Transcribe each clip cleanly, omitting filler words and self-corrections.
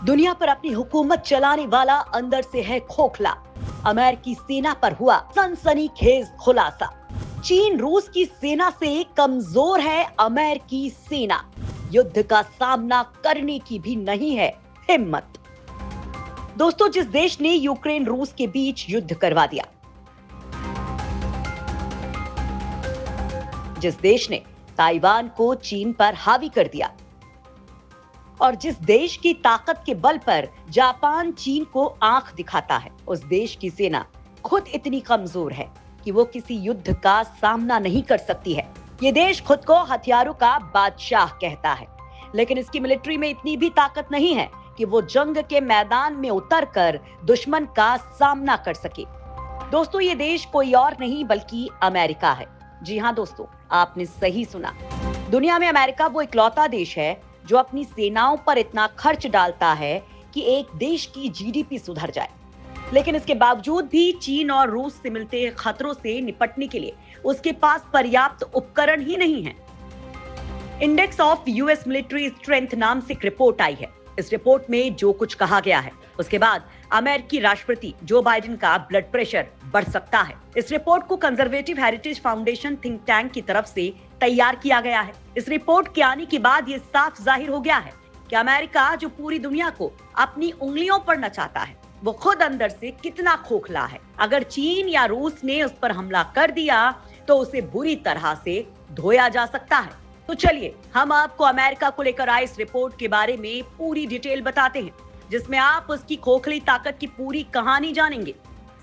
दुनिया पर अपनी हुकूमत चलाने वाला अंदर से है खोखला। अमेरिकी सेना पर हुआ सनसनीखेज खुलासा। चीन रूस की सेना से कमजोर है अमेरिकी सेना। युद्ध का सामना करने की भी नहीं है हिम्मत। दोस्तों, जिस देश ने यूक्रेन रूस के बीच युद्ध करवा दिया, जिस देश ने ताइवान को चीन पर हावी कर दिया और जिस देश की ताकत के बल पर जापान चीन को आंख दिखाता है, उस देश की सेना खुद इतनी कमजोर है कि वो किसी युद्ध का सामना नहीं कर सकती है। ये देश खुद को हथियारों का बादशाह कहता है, लेकिन इसकी मिलिट्री में इतनी भी ताकत नहीं है कि वो जंग के मैदान में उतरकर दुश्मन का सामना कर सके। दोस्तों, ये देश कोई और नहीं बल्कि अमेरिका है। जी हाँ दोस्तों, आपने सही सुना। दुनिया में अमेरिका वो इकलौता देश है जो अपनी सेनाओं पर इतना खर्च डालता है कि एक देश की जीडीपी सुधर जाए। लेकिन इसके बावजूद भी चीन और रूस से मिलते खतरों से निपटने के लिए उसके पास पर्याप्त उपकरण ही नहीं है। Index of US military strength नाम से एक रिपोर्ट आई है। इस रिपोर्ट में जो कुछ कहा गया है, उसके बाद अमेरिकी राष्ट्रपति जो बाइडेन का ब्लड प्रेशर बढ़ सकता है। इस रिपोर्ट को conservative heritage foundation think tank की तरफ से तैयार किया गया है। इस रिपोर्ट के आने के बाद ये साफ जाहिर हो गया है कि अमेरिका, जो पूरी दुनिया को अपनी उंगलियों पर नचाता है, वो खुद अंदर से कितना खोखला है। अगर चीन या रूस ने उस पर हमला कर दिया तो उसे बुरी तरह से धोया जा सकता है। तो चलिए, हम आपको अमेरिका को लेकर आए इस रिपोर्ट के बारे में पूरी डिटेल बताते हैं, जिसमें आप उसकी खोखली ताकत की पूरी कहानी जानेंगे।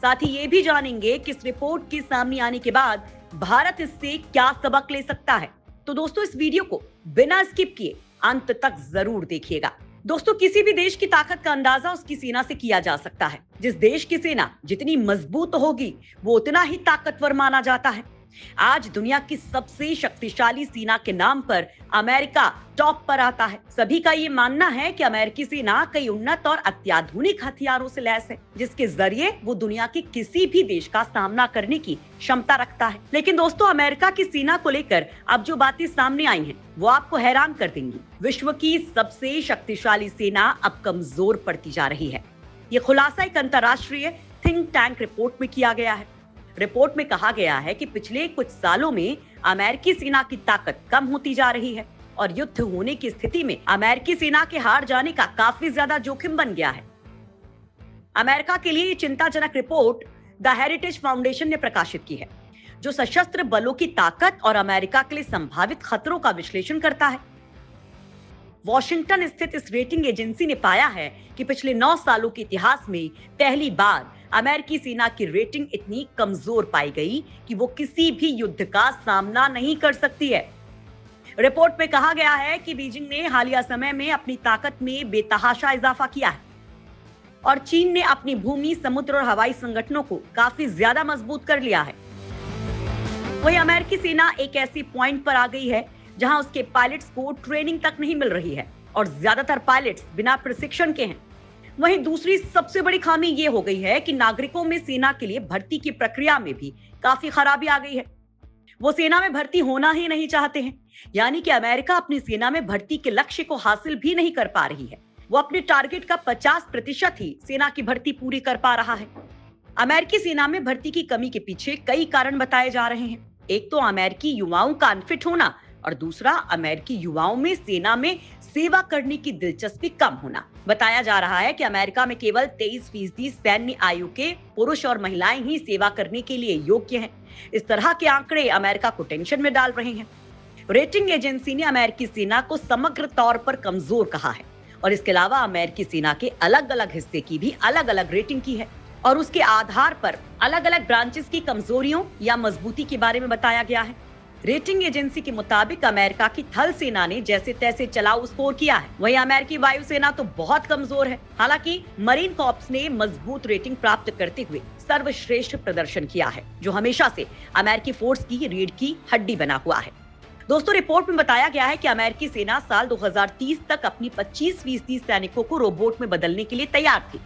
साथ ही ये भी जानेंगे कि इस रिपोर्ट के सामने आने के बाद भारत इससे क्या सबक ले सकता है। तो दोस्तों, इस वीडियो को बिना स्किप किए अंत तक जरूर देखिएगा। दोस्तों, किसी भी देश की ताकत का अंदाजा उसकी सेना से किया जा सकता है। जिस देश की सेना जितनी मजबूत होगी, वो उतना ही ताकतवर माना जाता है। आज दुनिया की सबसे शक्तिशाली सेना के नाम पर अमेरिका टॉप पर आता है। सभी का ये मानना है कि अमेरिकी सेना कई उन्नत और अत्याधुनिक हथियारों से लैस है, जिसके जरिए वो दुनिया के किसी भी देश का सामना करने की क्षमता रखता है। लेकिन दोस्तों, अमेरिका की सेना को लेकर अब जो बातें सामने आई हैं, वो आपको हैरान कर देंगी। विश्व की सबसे शक्तिशाली सेना अब कमजोर पड़ती जा रही है। ये खुलासा एक अंतर्राष्ट्रीय थिंक टैंक रिपोर्ट में किया गया है। रिपोर्ट में कहा गया है कि पिछले कुछ सालों में अमेरिकी सेना की ताकत कम होती जा रही है और युद्ध होने की स्थिति में अमेरिकी सेना के हार जाने का काफी ज्यादा जोखिम बन गया है। अमेरिका के लिए ये चिंताजनक रिपोर्ट द हेरिटेज फाउंडेशन ने प्रकाशित की है, जो सशस्त्र बलों की ताकत और अमेरिका के लिए संभावित खतरों का विश्लेषण करता है। वॉशिंगटन स्थित इस रेटिंग एजेंसी ने पाया है कि पिछले 9 सालों के इतिहास में पहली बार अमेरिकी सेना की रेटिंग इतनी कमजोर पाई गई कि वो किसी भी युद्ध का सामना नहीं कर सकती है। रिपोर्ट में कहा गया है कि बीजिंग ने हालिया समय में अपनी ताकत में बेतहाशा इजाफा किया है और चीन ने अपनी भूमि, समुद्र और हवाई संगठनों को काफी ज्यादा मजबूत कर लिया है। वहीं अमेरिकी सेना एक ऐसी पॉइंट पर आ गई है जहां उसके पायलट्स को ट्रेनिंग तक नहीं मिल रही है और ज्यादातर पायलट्स बिना प्रशिक्षण के हैं। वहीं दूसरी सबसे बड़ी खामी ये हो गई है कि नागरिकों में सेना के लिए भर्ती की प्रक्रिया में भी काफी खराबी आ गई है। वो सेना में भर्ती होना ही नहीं चाहते हैं, यानी कि अमेरिका अपनी सेना में भर्ती के लक्ष्य को हासिल भी नहीं कर पा रही है। वो अपने टारगेट का 50% ही सेना की भर्ती पूरी कर पा रहा है। अमेरिकी सेना में भर्ती की कमी के पीछे कई कारण बताए जा रहे हैं। एक तो अमेरिकी युवाओं का अनफिट होना और दूसरा अमेरिकी युवाओं में सेना में सेवा करने की दिलचस्पी कम होना। बताया जा रहा है कि अमेरिका में केवल 23% सैन्य आयु के पुरुष और महिलाएं ही सेवा करने के लिए योग्य हैं। इस तरह के आंकड़े अमेरिका को टेंशन में डाल रहे हैं। रेटिंग एजेंसी ने अमेरिकी सेना को समग्र तौर पर कमजोर कहा है और इसके अलावा अमेरिकी सेना के अलग अलग हिस्से की भी अलग अलग रेटिंग की है और उसके आधार पर अलग अलग ब्रांचेस की कमजोरियों या मजबूती के बारे में बताया गया है। रेटिंग एजेंसी के मुताबिक अमेरिका की थल सेना ने जैसे तैसे चलाऊ स्कोर किया है, वहीं अमेरिकी वायुसेना तो बहुत कमजोर है। हालांकि मरीन कॉर्प्स ने मजबूत रेटिंग प्राप्त करते हुए सर्वश्रेष्ठ प्रदर्शन किया है, जो हमेशा से अमेरिकी फोर्स की रीढ़ की हड्डी बना हुआ है। दोस्तों, रिपोर्ट में बताया गया है कि अमेरिकी सेना साल 2030 तक अपनी 25% सैनिकों को रोबोट में बदलने के लिए तैयार थी।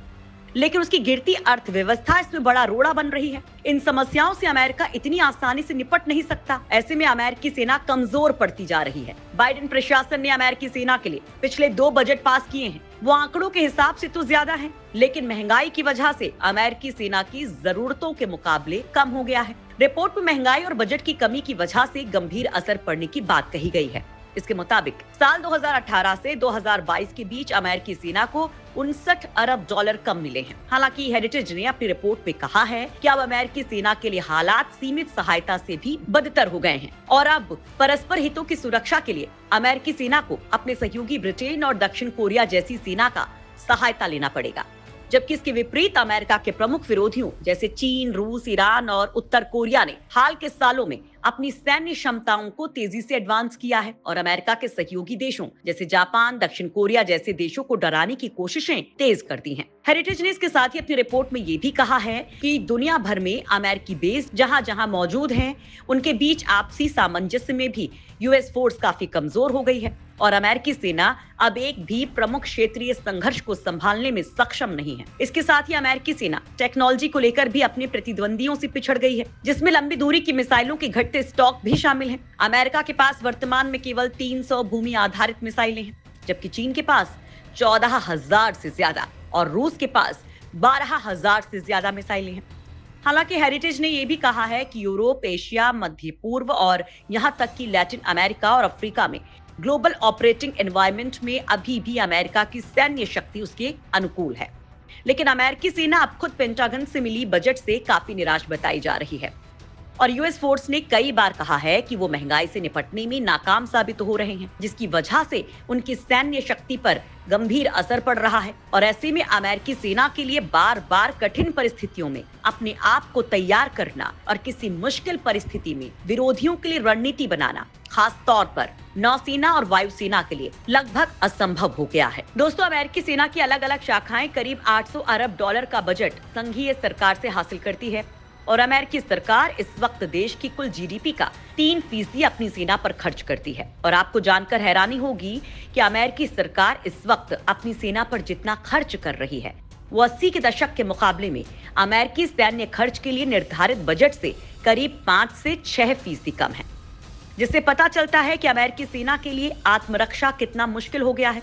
लेकिन उसकी गिरती अर्थव्यवस्था इसमें बड़ा रोड़ा बन रही है। इन समस्याओं से अमेरिका इतनी आसानी से निपट नहीं सकता। ऐसे में अमेरिकी सेना कमजोर पड़ती जा रही है। बाइडेन प्रशासन ने अमेरिकी सेना के लिए पिछले 2 बजट पास किए हैं। वो आंकड़ों के हिसाब से तो ज्यादा है, लेकिन महंगाई की वजह से अमेरिकी सेना की जरूरतों के मुकाबले कम हो गया है। रिपोर्ट में महंगाई और बजट की कमी की वजह से गंभीर असर पड़ने की बात कही गई है। इसके मुताबिक साल 2018 से 2022 के बीच अमेरिकी सेना को 59 अरब डॉलर कम मिले हैं। हालांकि हेरिटेज ने अपनी रिपोर्ट में कहा है कि अब अमेरिकी सेना के लिए हालात सीमित सहायता से भी बदतर हो गए हैं और अब परस्पर हितों की सुरक्षा के लिए अमेरिकी सेना को अपने सहयोगी ब्रिटेन और दक्षिण कोरिया जैसी सेना का सहायता लेना पड़ेगा। जबकि इसके विपरीत अमेरिका के प्रमुख विरोधियों जैसे चीन, रूस, ईरान और उत्तर कोरिया ने हाल के सालों में अपनी सैन्य क्षमताओं को तेजी से एडवांस किया है और अमेरिका के सहयोगी देशों जैसे जापान, दक्षिण कोरिया जैसे देशों को डराने की कोशिशें तेज कर दी हैं। हेरिटेज ने इसके साथ ही अपनी रिपोर्ट में ये भी कहा है कि दुनिया भर में अमेरिकी बेस जहां जहां मौजूद हैं, उनके बीच आपसी सामंजस्य में भी यूएस फोर्स काफी कमजोर हो गई है और अमेरिकी सेना अब एक भी प्रमुख क्षेत्रीय संघर्ष को संभालने में सक्षम नहीं है। इसके साथ ही अमेरिकी सेना टेक्नोलॉजी को लेकर भी अपने प्रतिद्वंदियों से पिछड़ गई है, जिसमें लंबी दूरी की मिसाइलों के घटते स्टॉक भी शामिल हैं। अमेरिका के पास वर्तमान में केवल 300 भूमि आधारित मिसाइलें हैं, जबकि चीन के पास 14,000 से ज्यादा और रूस के पास 12,000 से ज्यादा मिसाइलें हैं। हालांकि हेरिटेज ने यह भी कहा है कि यूरोप, एशिया, मध्य पूर्व और यहाँ तक कि लैटिन अमेरिका और अफ्रीका में ग्लोबल ऑपरेटिंग एनवायरनमेंट में अभी भी अमेरिका की सैन्य शक्ति उसके अनुकूल है। लेकिन अमेरिकी सेना अब खुद पेंटागन से मिली बजट से काफी निराश बताई जा रही है और यूएस फोर्स ने कई बार कहा है कि वो महंगाई से निपटने में नाकाम साबित हो रहे हैं, जिसकी वजह से उनकी सैन्य शक्ति पर गंभीर असर पड़ रहा है और ऐसे में अमेरिकी सेना के लिए बार बार कठिन परिस्थितियों में अपने आप को तैयार करना और किसी मुश्किल परिस्थिति में विरोधियों के लिए रणनीति बनाना, खास तौर पर नौसेना और वायुसेना के लिए लगभग असंभव हो गया है। दोस्तों, अमेरिकी सेना की अलग अलग शाखाएं करीब 800 अरब डॉलर का बजट संघीय सरकार से हासिल करती है और अमेरिकी सरकार इस वक्त देश की कुल जीडीपी का 3% अपनी सेना पर खर्च करती है। और आपको जानकर हैरानी होगी कि अमेरिकी सरकार इस वक्त अपनी सेना पर जितना खर्च कर रही है वो 80 के दशक के मुकाबले में अमेरिकी सैन्य खर्च के लिए निर्धारित बजट से करीब 5 से 6% कम है, जिससे पता चलता है कि अमेरिकी सेना के लिए आत्मरक्षा कितना मुश्किल हो गया है।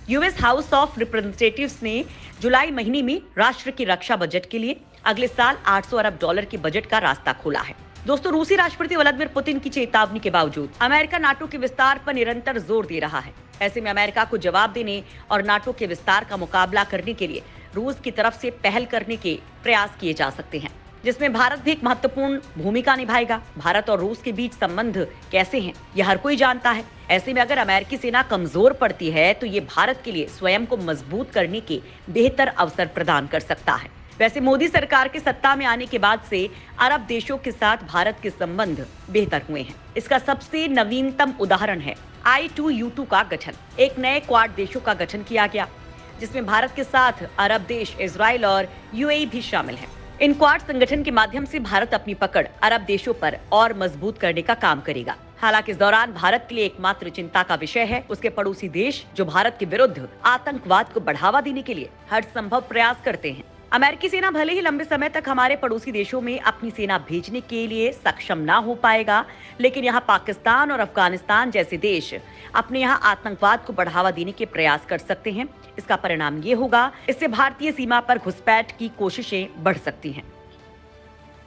यूएस हाउस ऑफ रिप्रेजेंटेटिव्स ने जुलाई महीने में राष्ट्र की रक्षा बजट के लिए अगले साल 800 अरब डॉलर के बजट का रास्ता खोला है। दोस्तों, रूसी राष्ट्रपति व्लादिमीर पुतिन की चेतावनी के बावजूद अमेरिका नाटो के विस्तार पर निरंतर जोर दे रहा है। ऐसे में अमेरिका को जवाब देने और नाटो के विस्तार का मुकाबला करने के लिए रूस की तरफ से पहल करने के प्रयास किए जा सकते हैं, जिसमें भारत भी एक महत्वपूर्ण भूमिका निभाएगा। भारत और रूस के बीच संबंध कैसे हैं, यह हर कोई जानता है। ऐसे में अगर अमेरिकी सेना कमजोर पड़ती है तो ये भारत के लिए स्वयं को मजबूत करने के बेहतर अवसर प्रदान कर सकता है। वैसे मोदी सरकार के सत्ता में आने के बाद से अरब देशों के साथ भारत के संबंध बेहतर हुए हैं। इसका सबसे नवीनतम उदाहरण है I2U2 का गठन। एक नए क्वाड देशों का गठन किया गया, जिसमें भारत के साथ अरब देश, इजराइल और यूएई भी शामिल हैं। इन क्वाड संगठन के माध्यम से भारत अपनी पकड़ अरब देशों पर और मजबूत करने का काम करेगा। हालांकि इस दौरान भारत के लिए एकमात्र चिंता का विषय है उसके पड़ोसी देश, जो भारत के विरुद्ध आतंकवाद को बढ़ावा देने के लिए हर संभव प्रयास करते हैं। अमेरिकी सेना भले ही लंबे समय तक हमारे पड़ोसी देशों में अपनी सेना भेजने के लिए सक्षम ना हो पाएगा, लेकिन यहाँ पाकिस्तान और अफगानिस्तान जैसे देश अपने यहाँ आतंकवाद को बढ़ावा देने के प्रयास कर सकते हैं। इसका परिणाम ये होगा, इससे भारतीय सीमा पर घुसपैठ की कोशिशें बढ़ सकती हैं।